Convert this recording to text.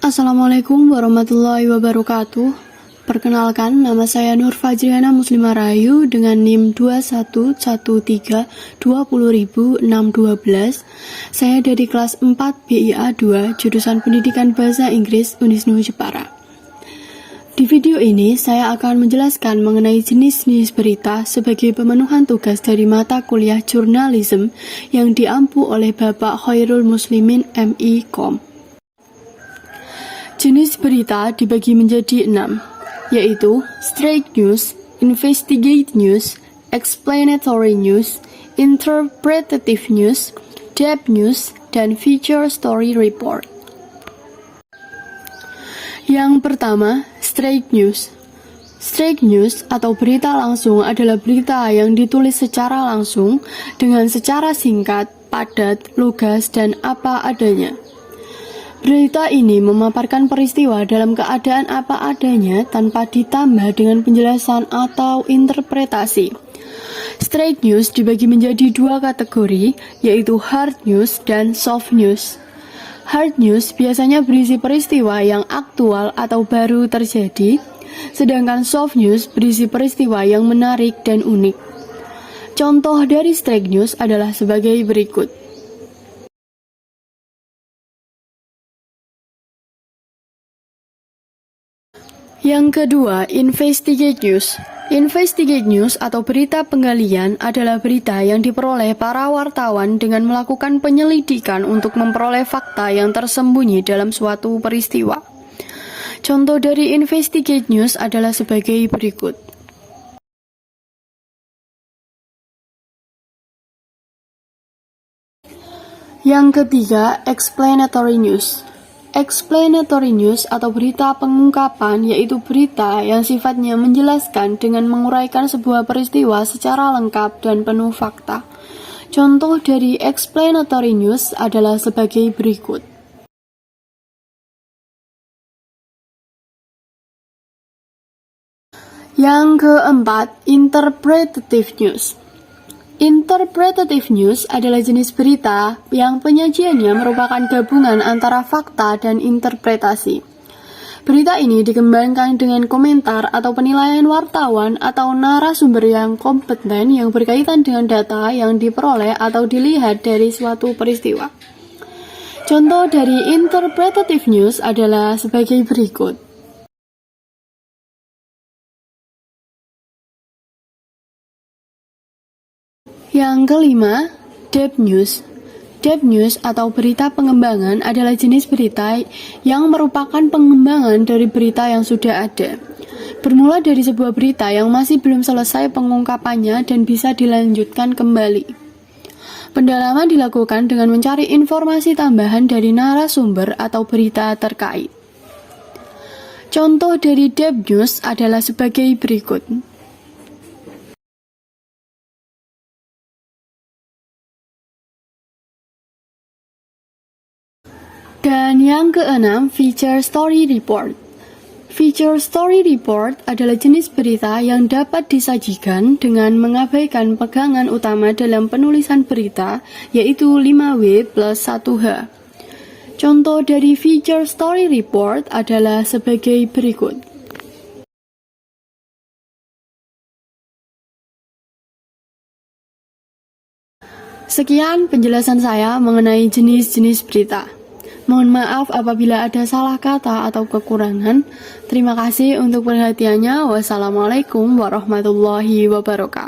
Assalamualaikum warahmatullahi wabarakatuh. Perkenalkan, nama saya Nur Fajriana Muslimah Rahayu dengan NIM 21132000612. Saya dari kelas 4 BIA 2, jurusan Pendidikan Bahasa Inggris Unisnu Jepara. Di video ini, saya akan menjelaskan mengenai jenis-jenis berita sebagai pemenuhan tugas dari mata kuliah jurnalisme yang diampu oleh Bapak Khairul Muslimin MI Kom. Jenis berita dibagi menjadi 6, yaitu straight news, investigate news, explanatory news, interpretative news, depth news, dan feature story report. Yang pertama, straight news. Straight news atau berita langsung adalah berita yang ditulis secara langsung dengan secara singkat, padat, lugas, dan apa adanya. Berita ini memaparkan peristiwa dalam keadaan apa adanya tanpa ditambah dengan penjelasan atau interpretasi. Straight news dibagi menjadi 2 kategori, yaitu hard news dan soft news. Hard news biasanya berisi peristiwa yang aktual atau baru terjadi, sedangkan soft news berisi peristiwa yang menarik dan unik. Contoh dari straight news adalah sebagai berikut. Yang kedua, investigate news. Investigate news atau berita penggalian adalah berita yang diperoleh para wartawan dengan melakukan penyelidikan untuk memperoleh fakta yang tersembunyi dalam suatu peristiwa. Contoh dari investigate news adalah sebagai berikut. Yang ketiga, explanatory news. Explanatory news atau berita pengungkapan yaitu berita yang sifatnya menjelaskan dengan menguraikan sebuah peristiwa secara lengkap dan penuh fakta. Contoh dari explanatory news adalah sebagai berikut. Yang keempat, interpretative news. Interpretative news adalah jenis berita yang penyajiannya merupakan gabungan antara fakta dan interpretasi. Berita ini dikembangkan dengan komentar atau penilaian wartawan atau narasumber yang kompeten yang berkaitan dengan data yang diperoleh atau dilihat dari suatu peristiwa. Contoh dari interpretative news adalah sebagai berikut. Yang kelima, depth news. Depth news atau berita pengembangan adalah jenis berita yang merupakan pengembangan dari berita yang sudah ada. Bermula dari sebuah berita yang masih belum selesai pengungkapannya dan bisa dilanjutkan kembali. Pendalaman dilakukan dengan mencari informasi tambahan dari narasumber atau berita terkait. Contoh dari depth news adalah sebagai berikut. Dan yang keenam, feature story report. Feature story report adalah jenis berita yang dapat disajikan dengan mengabaikan pegangan utama dalam penulisan berita, yaitu 5W plus 1H. Contoh dari feature story report adalah sebagai berikut. Sekian penjelasan saya mengenai jenis-jenis berita. Mohon maaf apabila ada salah kata atau kekurangan. Terima kasih untuk perhatiannya. Wassalamualaikum warahmatullahi wabarakatuh.